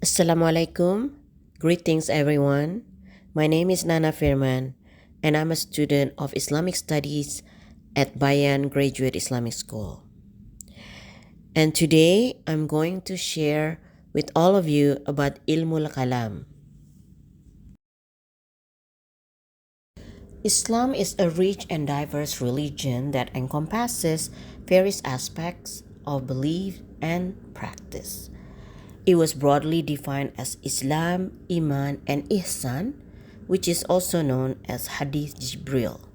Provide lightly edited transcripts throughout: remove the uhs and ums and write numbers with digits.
Assalamualaikum. Greetings, everyone. My name is Nana Firman, and I'm a student of Islamic Studies at Bayan Graduate Islamic School. And today, I'm going to share with all of you about al-Kalām. Islam is a rich and diverse religion that encompasses various aspects of belief and practice. It was broadly defined as Islam, Iman, and Ihsan, which is also known as Hadith Jibril.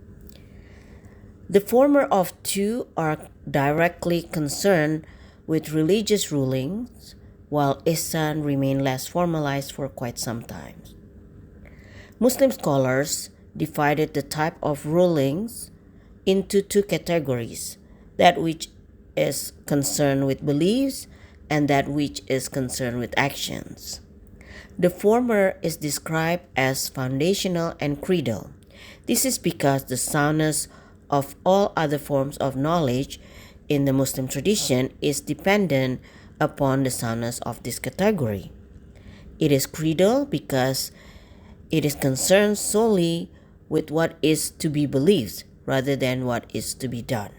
The former of two are directly concerned with religious rulings, while Ihsan remained less formalized for quite some time. Muslim scholars divided the type of rulings into two categories: that which is concerned with beliefs and that which is concerned with actions. The former is described as foundational and creedal. This is because the soundness of all other forms of knowledge in the Muslim tradition is dependent upon the soundness of this category. It is creedal because it is concerned solely with what is to be believed rather than what is to be done.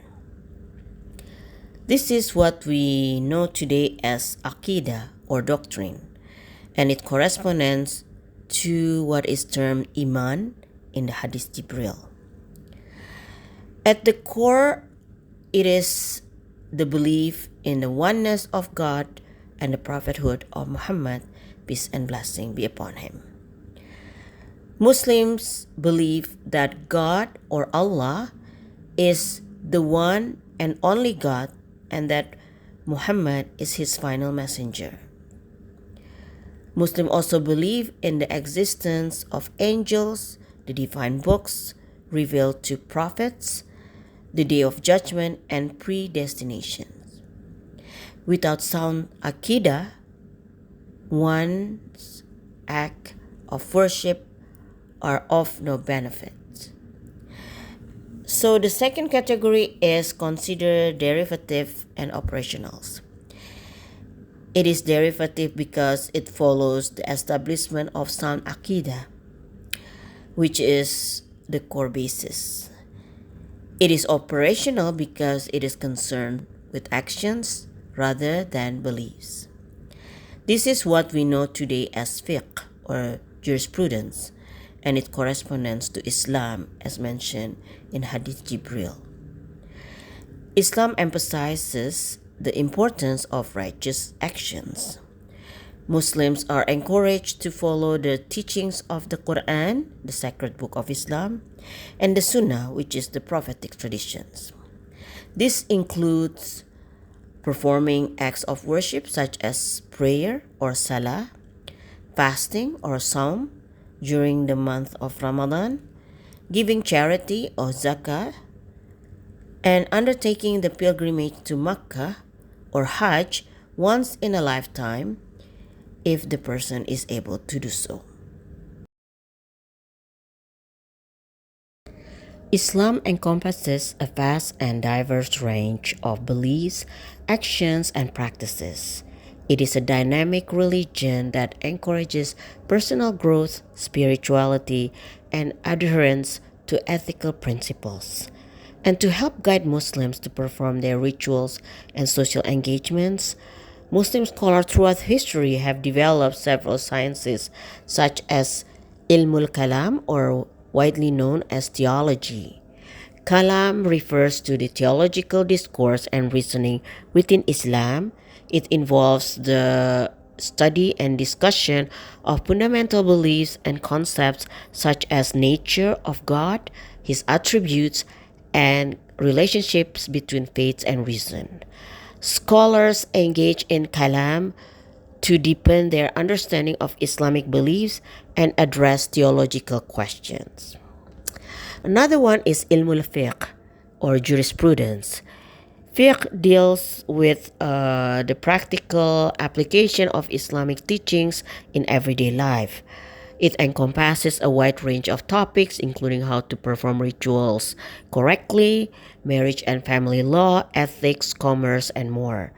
This is what we know today as Aqidah or doctrine, and it corresponds to what is termed Iman in the Hadith Jibril. At the core, it is the belief in the oneness of God and the prophethood of Muhammad, peace and blessing be upon him. Muslims believe that God or Allah is the one and only God and that Muhammad is his final messenger. Muslims also believe in the existence of angels, the divine books revealed to prophets, the day of judgment, and predestination. Without sound Aqidah, one's act of worship are of no benefit. So the second category is considered derivative and operationals. It is derivative because it follows the establishment of sound Aqidah, which is the core basis. It is operational because it is concerned with actions rather than beliefs. This is what we know today as fiqh or jurisprudence, and it corresponds to Islam as mentioned in Hadith Jibril. Islam emphasizes the importance of righteous actions. Muslims are encouraged to follow the teachings of the Quran, the sacred book of Islam, and the Sunnah, which is the prophetic traditions. This includes performing acts of worship such as prayer or salah, fasting or saum during the month of Ramadan, giving charity or zakah, and undertaking the pilgrimage to Mecca or Hajj once in a lifetime if the person is able to do so. Islam encompasses a vast and diverse range of beliefs, actions, and practices. It is a dynamic religion that encourages personal growth, spirituality, and adherence to ethical principles. And to help guide Muslims to perform their rituals and social engagements, Muslim scholars throughout history have developed several sciences such as al-Kalām, or widely known as theology. Kalam refers to the theological discourse and reasoning within Islam. It involves the study and discussion of fundamental beliefs and concepts such as nature of God, his attributes, and relationships between faith and reason. Scholars engage in kalam to deepen their understanding of Islamic beliefs and address theological questions. Another one is ilmul fiqh, or jurisprudence. Fiqh deals with the practical application of Islamic teachings in everyday life. It encompasses a wide range of topics, including how to perform rituals correctly, marriage and family law, ethics, commerce, and more.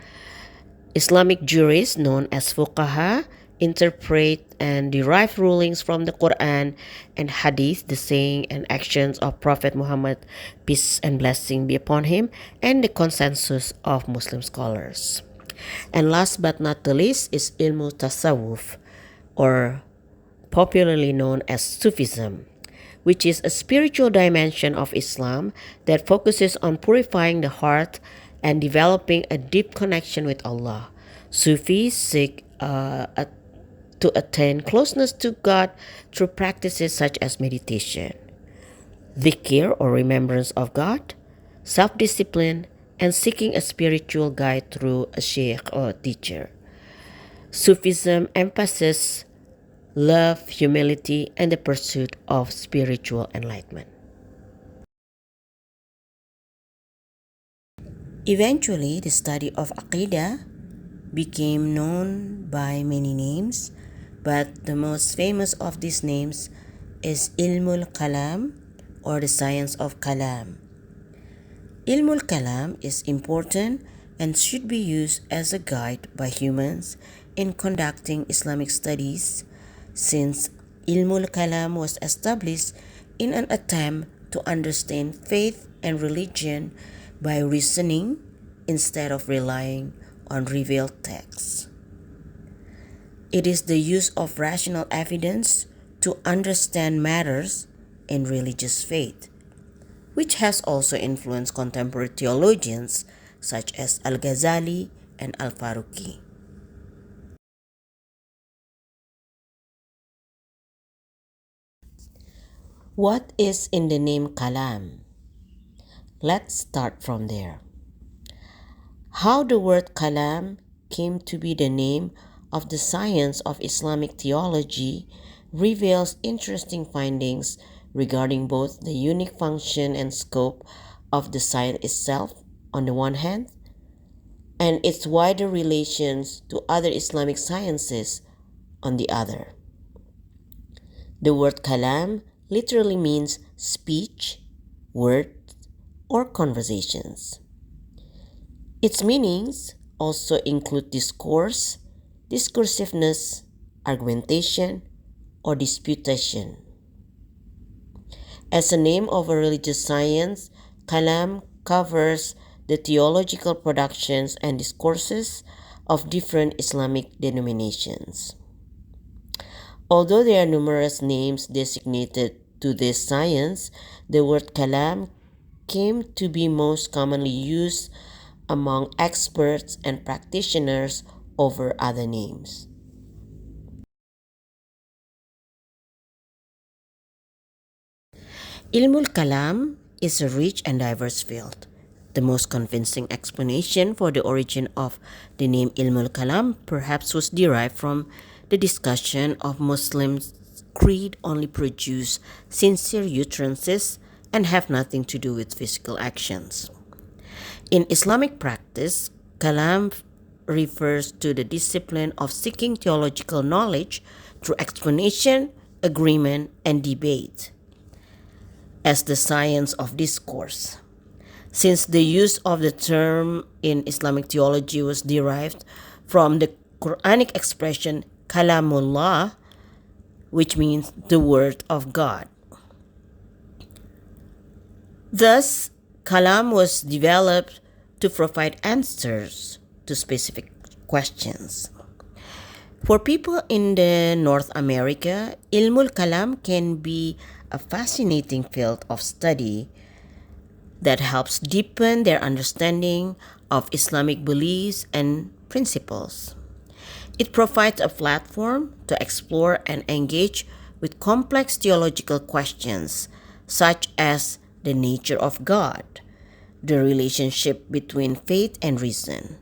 Islamic jurists, known as fuqaha, interpret and derive rulings from the Quran and Hadith, the saying and actions of Prophet Muhammad, peace and blessing be upon him, and the consensus of Muslim scholars. And last but not the least is ilmu tasawwuf, or popularly known as Sufism, which is a spiritual dimension of Islam that focuses on purifying the heart and developing a deep connection with Allah. Sufis seek to attain closeness to God through practices such as meditation, dhikr or remembrance of God, self-discipline, and seeking a spiritual guide through a sheikh or teacher. Sufism emphasizes love, humility, and the pursuit of spiritual enlightenment. Eventually, the study of Aqidah became known by many names, but the most famous of these names is al-Kalām, or the science of Kalam. Al-Kalām is important and should be used as a guide by humans in conducting Islamic studies, since al-Kalām was established in an attempt to understand faith and religion by reasoning instead of relying on revealed texts. It is the use of rational evidence to understand matters in religious faith, which has also influenced contemporary theologians such as al-Ghazali and al-Faruqi. What is in the name Kalam? Let's start from there. How the word Kalam came to be the name of the science of Islamic theology reveals interesting findings regarding both the unique function and scope of the science itself on the one hand, and its wider relations to other Islamic sciences on the other. The word Kalam literally means speech, words, or conversations. Its meanings also include discourse, discursiveness, argumentation, or disputation. As a name of a religious science, Kalam covers the theological productions and discourses of different Islamic denominations. Although there are numerous names designated to this science, the word Kalam came to be most commonly used among experts and practitioners over other names. Ilmul Kalam is a rich and diverse field. The most convincing explanation for the origin of the name Ilmul Kalam perhaps was derived from the discussion of Muslims' creed only produce sincere utterances and have nothing to do with physical actions. In Islamic practice, Kalam refers to the discipline of seeking theological knowledge through explanation, agreement, and debate as the science of discourse. Since the use of the term in Islamic theology was derived from the Quranic expression Kalamullah, which means the word of God. Thus, Kalam was developed to provide answers to specific questions. For people in the North America, Ilmul Kalam can be a fascinating field of study that helps deepen their understanding of Islamic beliefs and principles. It provides a platform to explore and engage with complex theological questions such as the nature of God, the relationship between faith and reason,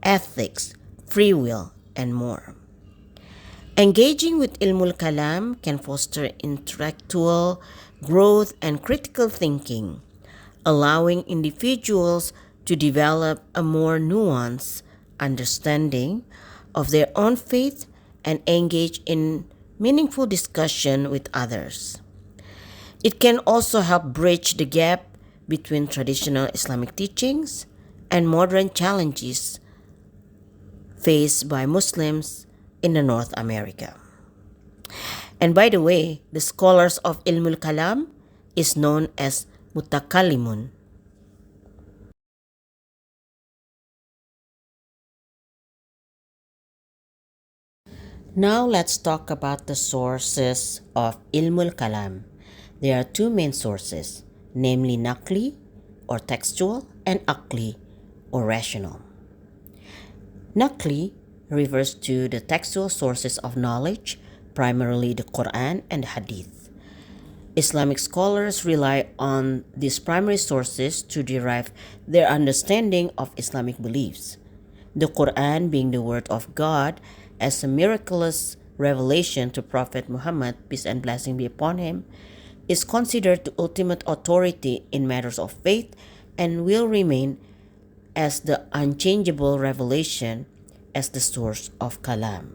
ethics, free will, and more. Engaging with Ilmul Kalam can foster intellectual growth and critical thinking, allowing individuals to develop a more nuanced understanding of their own faith and engage in meaningful discussion with others. It can also help bridge the gap between traditional Islamic teachings and modern challenges faced by Muslims in the North America. And by the way, the scholars of al-Kalām is known as mutakallimun. Now let's talk about the sources of al-Kalām. There are two main sources, namely naqli or textual and aqli or rational. Naqli refers to the textual sources of knowledge, primarily the Quran and Hadith. Islamic scholars rely on these primary sources to derive their understanding of Islamic beliefs. The Quran being the word of God as a miraculous revelation to Prophet Muhammad, peace and blessing be upon him, is considered the ultimate authority in matters of faith and will remain as the unchangeable revelation as the source of kalam.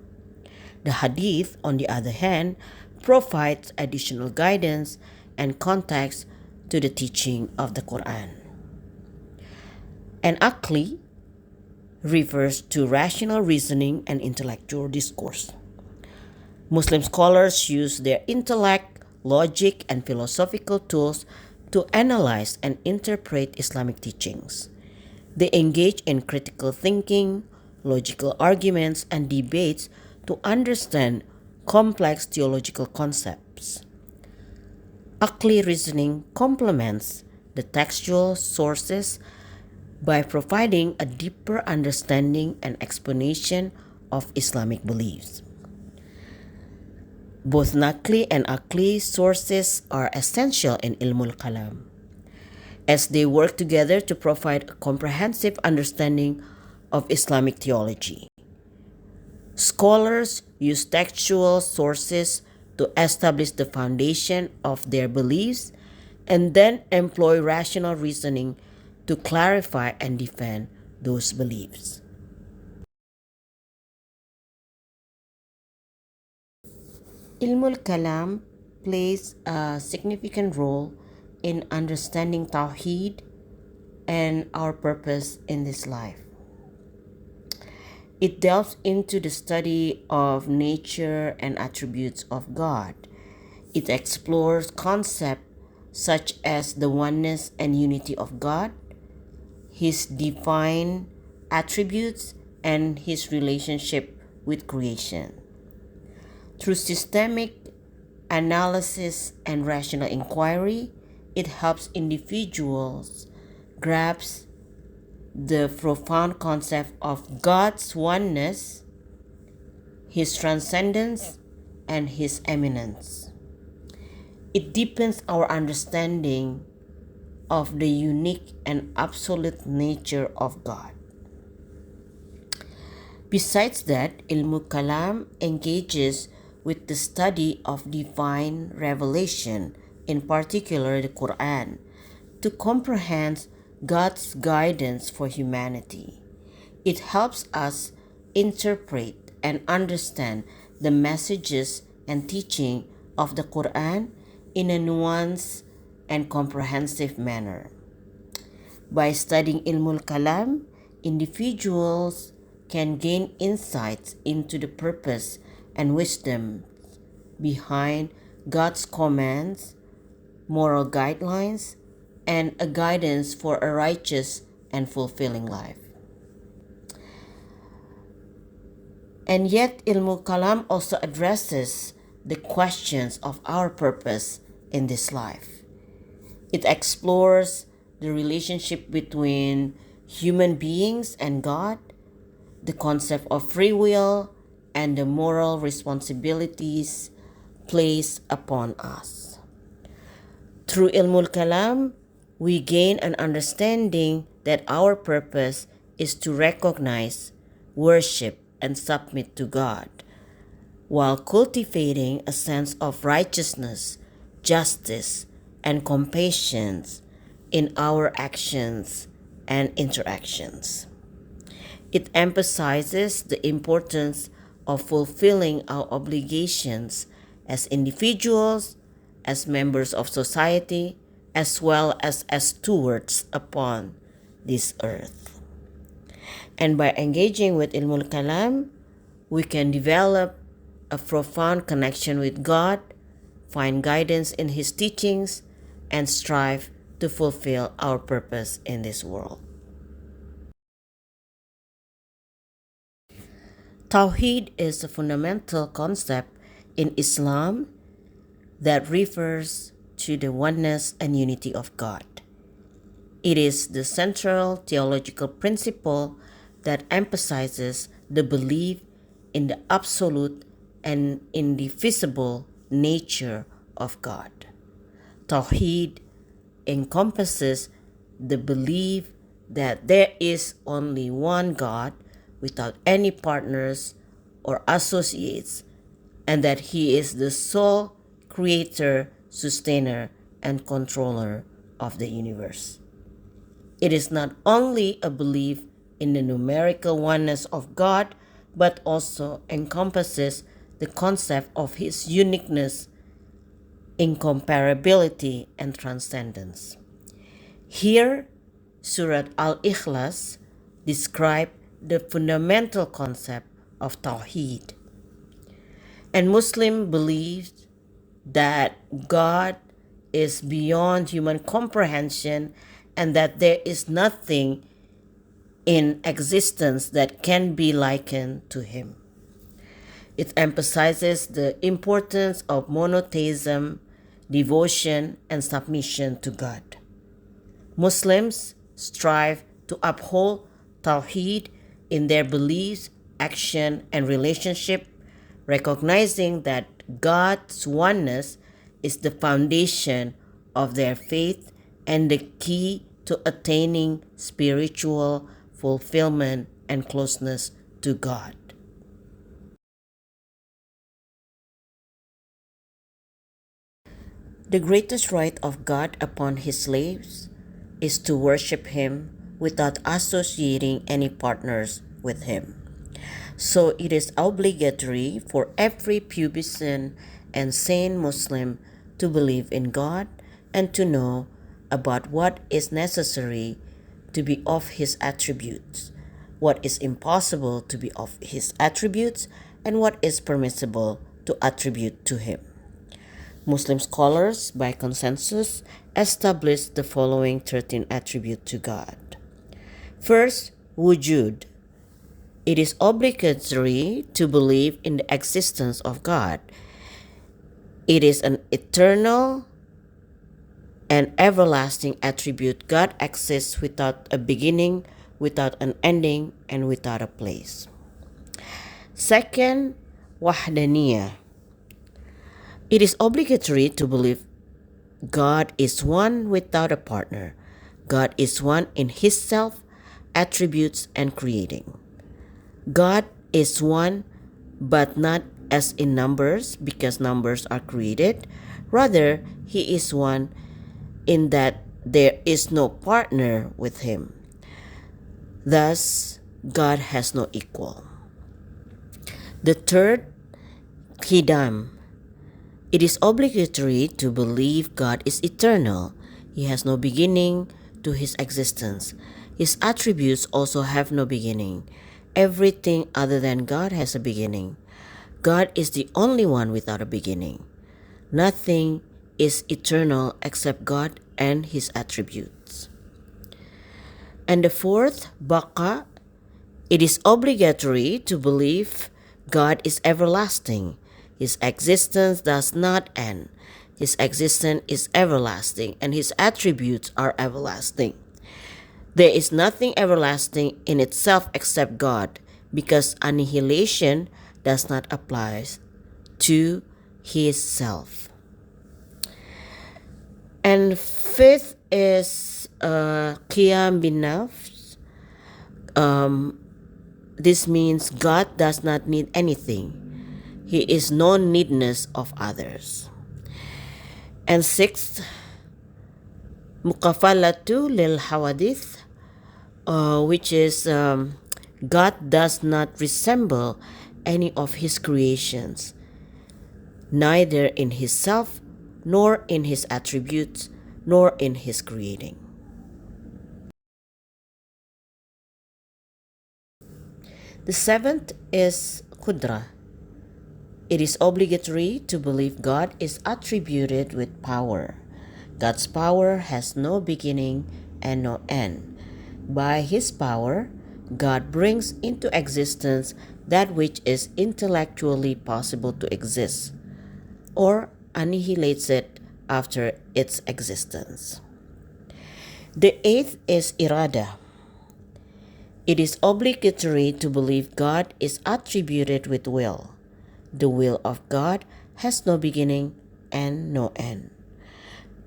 The Hadith, on the other hand, provides additional guidance and context to the teaching of the Quran. And Aqli refers to rational reasoning and intellectual discourse. Muslim scholars use their intellect, logic, and philosophical tools to analyze and interpret Islamic teachings. They engage in critical thinking, logical arguments, and debates to understand complex theological concepts. Aqli reasoning complements the textual sources by providing a deeper understanding and explanation of Islamic beliefs. Both Naqli and Aqli sources are essential in Ilmul Kalam, as they work together to provide a comprehensive understanding of Islamic theology. Scholars use textual sources to establish the foundation of their beliefs and then employ rational reasoning to clarify and defend those beliefs. Ilmul Kalam plays a significant role in understanding Tawheed and our purpose in this life. It delves into the study of nature and attributes of God. It explores concepts such as the oneness and unity of God, His divine attributes, and His relationship with creation. Through systemic analysis and rational inquiry, it helps individuals grasp the profound concept of God's oneness, His transcendence, and His eminence. It deepens our understanding of the unique and absolute nature of God. Besides that, Ilmu Kalam engages with the study of divine revelation, in particular the Quran, to comprehend God's guidance for humanity. It helps us interpret and understand the messages and teaching of the Quran in a nuanced and comprehensive manner. By studying Ilmul Kalam, individuals can gain insights into the purpose and wisdom behind God's commands, moral guidelines, and a guidance for a righteous and fulfilling life. And yet, Ilmul Kalam also addresses the questions of our purpose in this life. It explores the relationship between human beings and God, the concept of free will, and the moral responsibilities placed upon us. Through Ilmul Kalam, we gain an understanding that our purpose is to recognize, worship, and submit to God, while cultivating a sense of righteousness, justice, and compassion in our actions and interactions. It emphasizes the importance of fulfilling our obligations as individuals, as members of society, as well as stewards upon this earth. And by engaging with Ilmul Kalam, we can develop a profound connection with God, find guidance in His teachings, and strive to fulfill our purpose in this world. Tawheed is a fundamental concept in Islam that refers to the oneness and unity of God. It is the central theological principle that emphasizes the belief in the absolute and indivisible nature of God. Tawheed encompasses the belief that there is only one God without any partners or associates, and that He is the sole creator, sustainer, and controller of the universe. It is not only a belief in the numerical oneness of God, but also encompasses the concept of His uniqueness, incomparability, and transcendence. Here, Surat al-Ikhlas describes the fundamental concept of Tawheed. And Muslim believes that God is beyond human comprehension and that there is nothing in existence that can be likened to Him. It emphasizes the importance of monotheism, devotion, and submission to God. Muslims strive to uphold Tawheed in their beliefs, action, and relationship, recognizing that God's oneness is the foundation of their faith and the key to attaining spiritual fulfillment and closeness to God. The greatest right of God upon His slaves is to worship Him without associating any partners with Him. So it is obligatory for every pubescent and sane Muslim to believe in God and to know about what is necessary to be of His attributes, what is impossible to be of His attributes, and what is permissible to attribute to Him. Muslim scholars, by consensus, established the following 13 attributes to God. First, wujud. It is obligatory to believe in the existence of God. It is an eternal and everlasting attribute. God exists without a beginning, without an ending, and without a place. Second, wahdaniyah. It is obligatory to believe God is one without a partner. God is one in His self, attributes, and creating. God is one, but not as in numbers, because numbers are created. Rather, He is one in that there is no partner with Him. Thus, God has no equal. The third, qidam. It is obligatory to believe God is eternal. He has no beginning to His existence. His attributes also have no beginning. Everything other than God has a beginning. God is the only one without a beginning. Nothing is eternal except God and His attributes. And the fourth, baqa. It is obligatory to believe God is everlasting. His existence does not end. His existence is everlasting, and His attributes are everlasting. There is nothing everlasting in itself except God, because annihilation does not apply to His self. And fifth is qiyam bin nafs. This means God does not need anything. He is no needness of others. And sixth, mukafalatu lil hawadith, which is God does not resemble any of His creations, neither in His self, nor in His attributes, nor in His creating. The seventh is qudra. It is obligatory to believe God is attributed with power. God's power has no beginning and no end. By His power, God brings into existence that which is intellectually possible to exist, or annihilates it after its existence. The eighth is irada. It is obligatory to believe God is attributed with will. The will of God has no beginning and no end.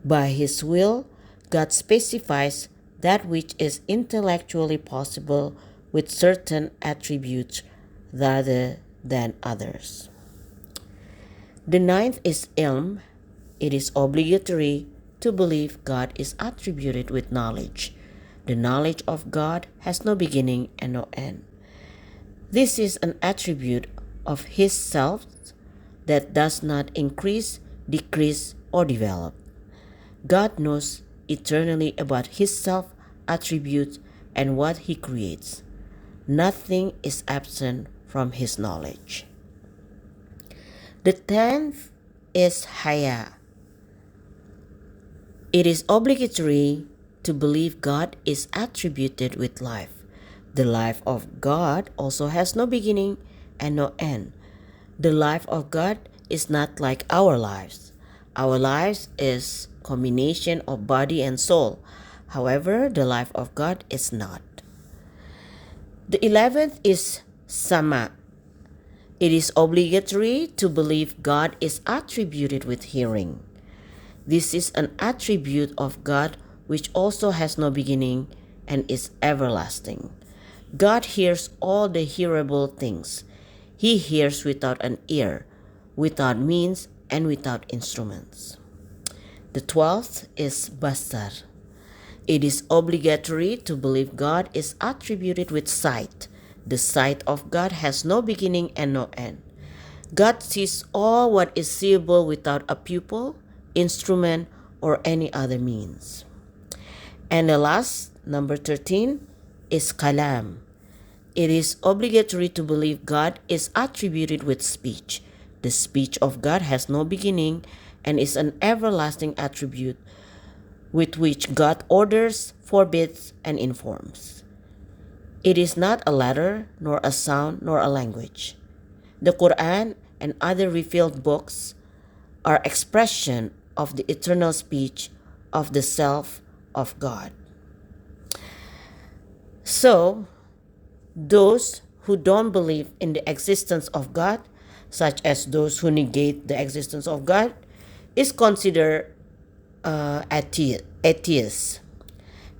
By His will, God specifies that which is intellectually possible with certain attributes rather than others. The ninth is ilm. It is obligatory to believe God is attributed with knowledge. The knowledge of God has no beginning and no end. This is an attribute of His self that does not increase, decrease, or develop. God knows eternally about His self-attributes and what He creates. Nothing is absent from His knowledge. The 10th is haya. It is obligatory to believe God is attributed with life. The life of God also has no beginning and no end. The life of God is not like our lives. Our lives is combination of body and soul. However, the life of God is not. The 11th is sama. It is obligatory to believe God is attributed with hearing. This is an attribute of God which also has no beginning and is everlasting. God hears all the hearable things. He hears without an ear, without means, and without instruments. The 12th is basar. It is obligatory to believe God is attributed with sight. The sight of God has no beginning and no end. God sees all what is seeable without a pupil, instrument, or any other means. And the last, number 13, is Kalām. It is obligatory to believe God is attributed with speech. The speech of God has no beginning and is an everlasting attribute with which God orders, forbids, and informs. It is not a letter, nor a sound, nor a language. The Quran and other revealed books are expression of the eternal speech of the self of God. So, those who don't believe in the existence of God, such as those who negate the existence of God, is considered atheists.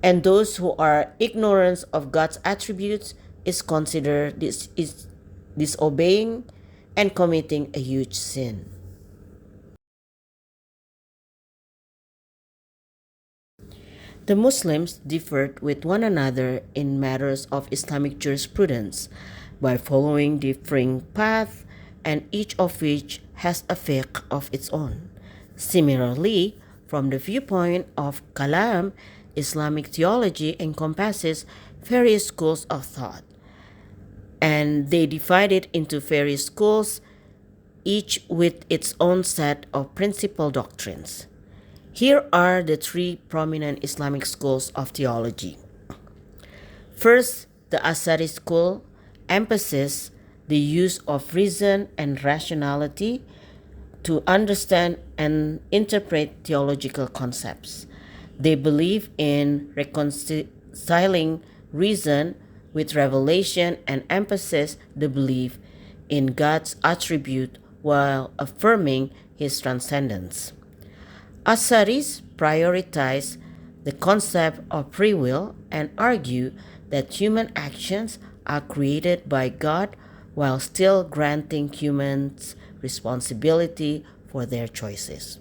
And those who are ignorant of God's attributes is considered disobeying and committing a huge sin. The Muslims differed with one another in matters of Islamic jurisprudence by following differing paths, and each of which has a fiqh of its own. Similarly, from the viewpoint of Kalām, Islamic theology encompasses various schools of thought, and they divide it into various schools, each with its own set of principal doctrines. Here are the three prominent Islamic schools of theology. First, the Ash'ari school emphasizes the use of reason and rationality to understand and interpret theological concepts. They believe in reconciling reason with revelation and emphasize the belief in God's attribute while affirming His transcendence. Ash'aris prioritize the concept of free will and argue that human actions are created by God while still granting humans responsibility for their choices.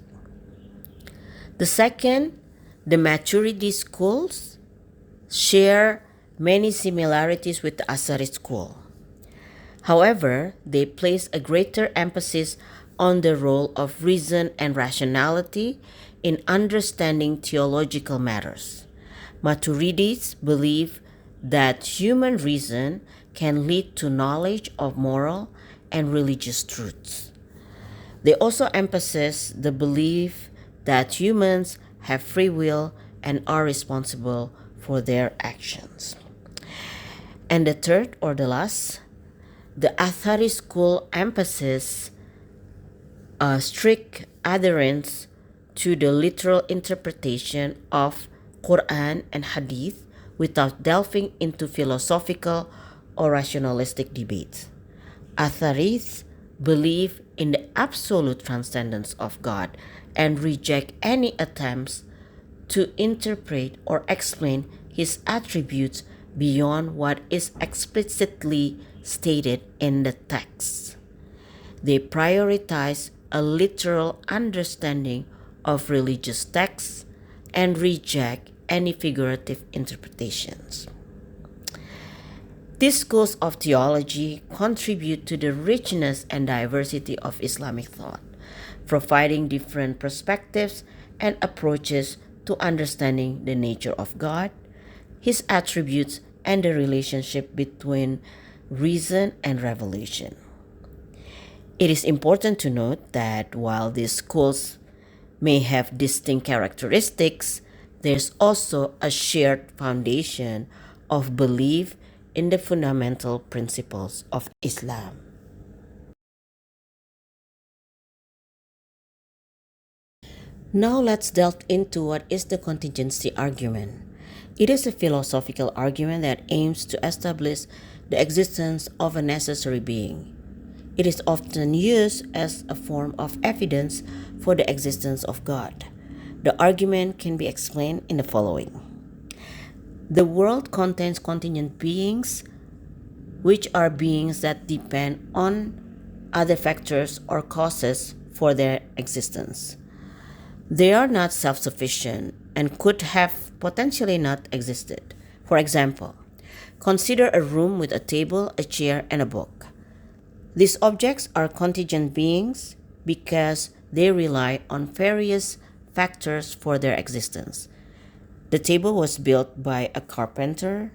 The second, the Maturidi schools share many similarities with the Ash'ari school. However, they place a greater emphasis on the role of reason and rationality in understanding theological matters. Maturidis believe that human reason can lead to knowledge of moral and religious truths. They also emphasize the belief that humans have free will and are responsible for their actions. And the third or the last, the Athari school emphasizes a strict adherence to the literal interpretation of Quran and Hadith without delving into philosophical or rationalistic debates. Atharis believe in the absolute transcendence of God and reject any attempts to interpret or explain his attributes beyond what is explicitly stated in the text. They prioritize a literal understanding of religious texts and reject any figurative interpretations. These schools of theology contribute to the richness and diversity of Islamic thought, providing different perspectives and approaches to understanding the nature of God, His attributes, and the relationship between reason and revelation. It is important to note that while these schools may have distinct characteristics, there's also a shared foundation of belief in the fundamental principles of Islam. Now let's delve into what is the contingency argument. It is a philosophical argument that aims to establish the existence of a necessary being. It is often used as a form of evidence for the existence of God. The argument can be explained in the following. The world contains contingent beings, which are beings that depend on other factors or causes for their existence. They are not self-sufficient and could have potentially not existed. For example, consider a room with a table, a chair, and a book. These objects are contingent beings because they rely on various factors for their existence. The table was built by a carpenter,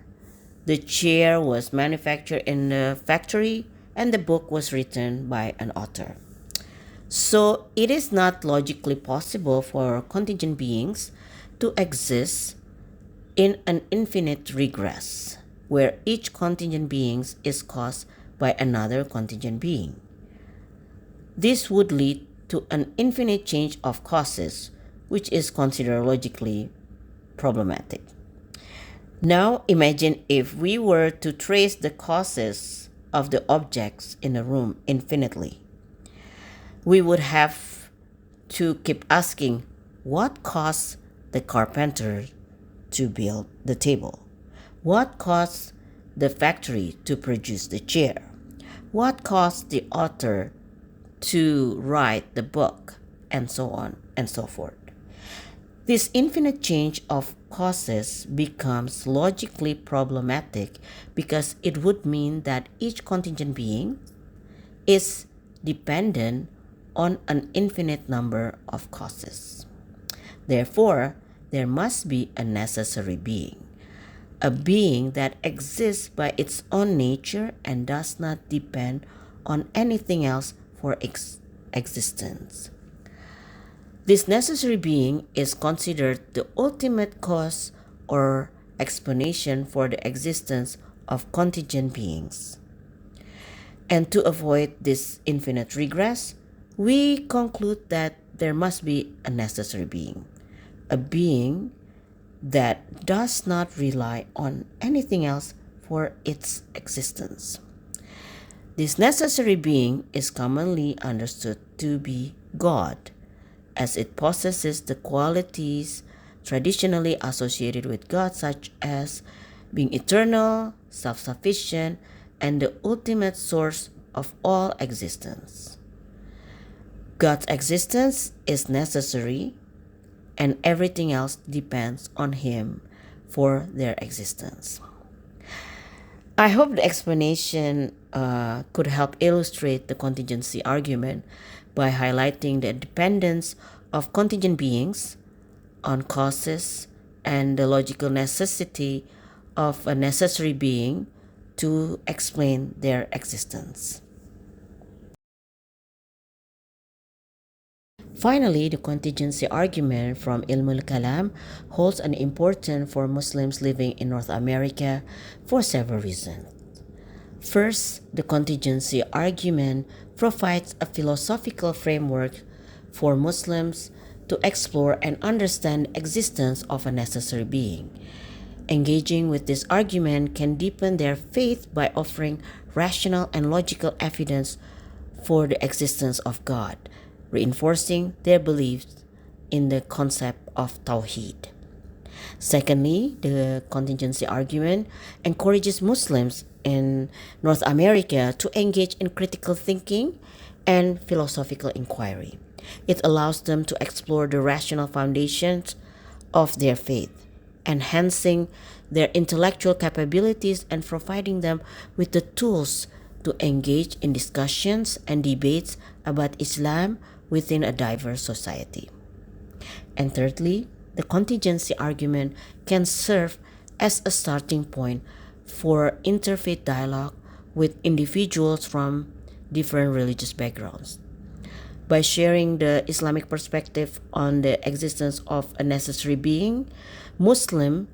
the chair was manufactured in a factory, and the book was written by an author. So it is not logically possible for contingent beings to exist in an infinite regress, where each contingent being is caused by another contingent being. This would lead to an infinite change of causes, which is considered logically problematic. Now imagine if we were to trace the causes of the objects in a room infinitely. We would have to keep asking, what caused the carpenter to build the table? What caused the factory to produce the chair? What caused the author to write the book? And so on and so forth. This infinite change of causes becomes logically problematic because it would mean that each contingent being is dependent on an infinite number of causes. Therefore, there must be a necessary being, a being that exists by its own nature and does not depend on anything else for its existence. This necessary being is considered the ultimate cause or explanation for the existence of contingent beings. And to avoid this infinite regress, we conclude that there must be a necessary being, a being that does not rely on anything else for its existence. This necessary being is commonly understood to be God, as it possesses the qualities traditionally associated with God, such as being eternal, self-sufficient, and the ultimate source of all existence. God's existence is necessary, and everything else depends on Him for their existence. I hope the explanation could help illustrate the contingency argument by highlighting the dependence of contingent beings on causes and the logical necessity of a necessary being to explain their existence. Finally, the contingency argument from al-Kalām holds an importance for Muslims living in North America for several reasons. First, the contingency argument provides a philosophical framework for Muslims to explore and understand the existence of a necessary being. Engaging with this argument can deepen their faith by offering rational and logical evidence for the existence of God, reinforcing their beliefs in the concept of Tawheed. Secondly, the contingency argument encourages Muslims in North America to engage in critical thinking and philosophical inquiry. It allows them to explore the rational foundations of their faith, enhancing their intellectual capabilities and providing them with the tools to engage in discussions and debates about Islam within a diverse society. And thirdly, the contingency argument can serve as a starting point for interfaith dialogue with individuals from different religious backgrounds. By sharing the Islamic perspective on the existence of a necessary being, Muslims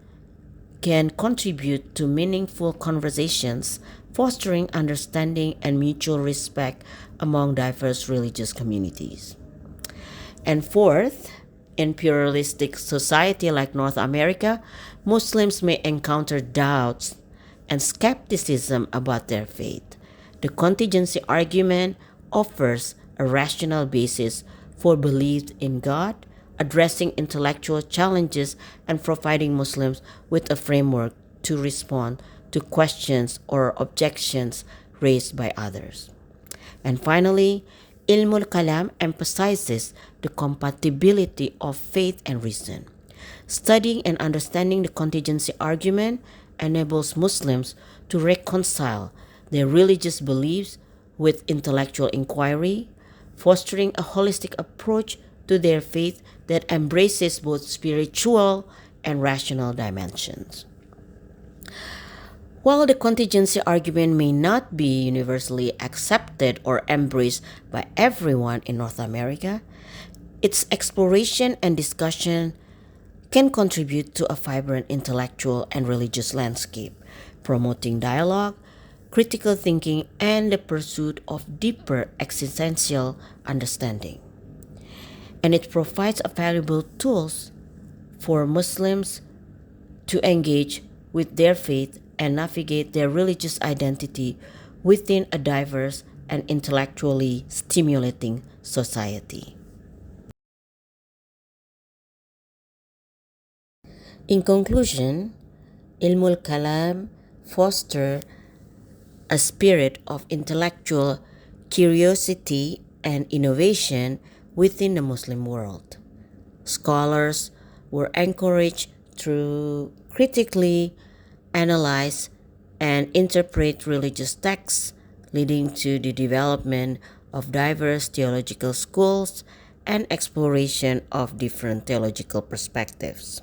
can contribute to meaningful conversations, fostering understanding and mutual respect among diverse religious communities. And fourth, in pluralistic society like North America, Muslims may encounter doubts and skepticism about their faith. The contingency argument offers a rational basis for belief in God, addressing intellectual challenges and providing Muslims with a framework to respond to questions or objections raised by others. And finally, al-Kalām emphasizes the compatibility of faith and reason. Studying and understanding the contingency argument enables Muslims to reconcile their religious beliefs with intellectual inquiry, fostering a holistic approach to their faith that embraces both spiritual and rational dimensions. While the contingency argument may not be universally accepted or embraced by everyone in North America, its exploration and discussion can contribute to a vibrant intellectual and religious landscape, promoting dialogue, critical thinking, and the pursuit of deeper existential understanding. And it provides valuable tools for Muslims to engage with their faith and navigate their religious identity within a diverse and intellectually stimulating society. In conclusion, al-Kalām fosters a spirit of intellectual curiosity and innovation within the Muslim world. Scholars were encouraged to critically analyze and interpret religious texts, leading to the development of diverse theological schools and exploration of different theological perspectives.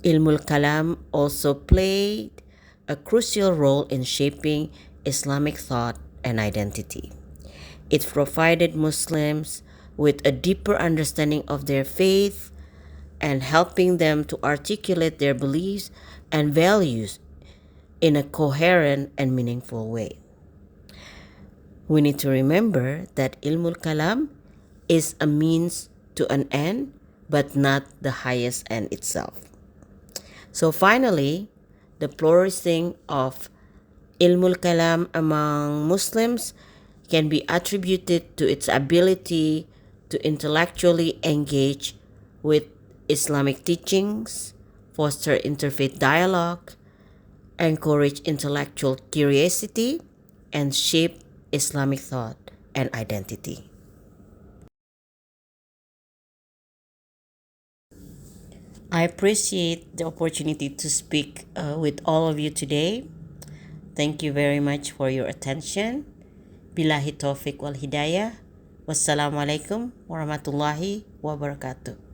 al-Kalām also played a crucial role in shaping Islamic thought and identity. It provided Muslims with a deeper understanding of their faith and helping them to articulate their beliefs and values in a coherent and meaningful way. We need to remember that al-Kalām is a means to an end, but not the highest end itself. So finally, the flourishing of al-Kalām among Muslims can be attributed to its ability to intellectually engage with Islamic teachings, foster interfaith dialogue, encourage intellectual curiosity, and shape Islamic thought and identity. I appreciate the opportunity to speak with all of you today. Thank you very much for your attention. Billahi taufiq wal hidayah. Wassalamualaikum warahmatullahi wabarakatuh.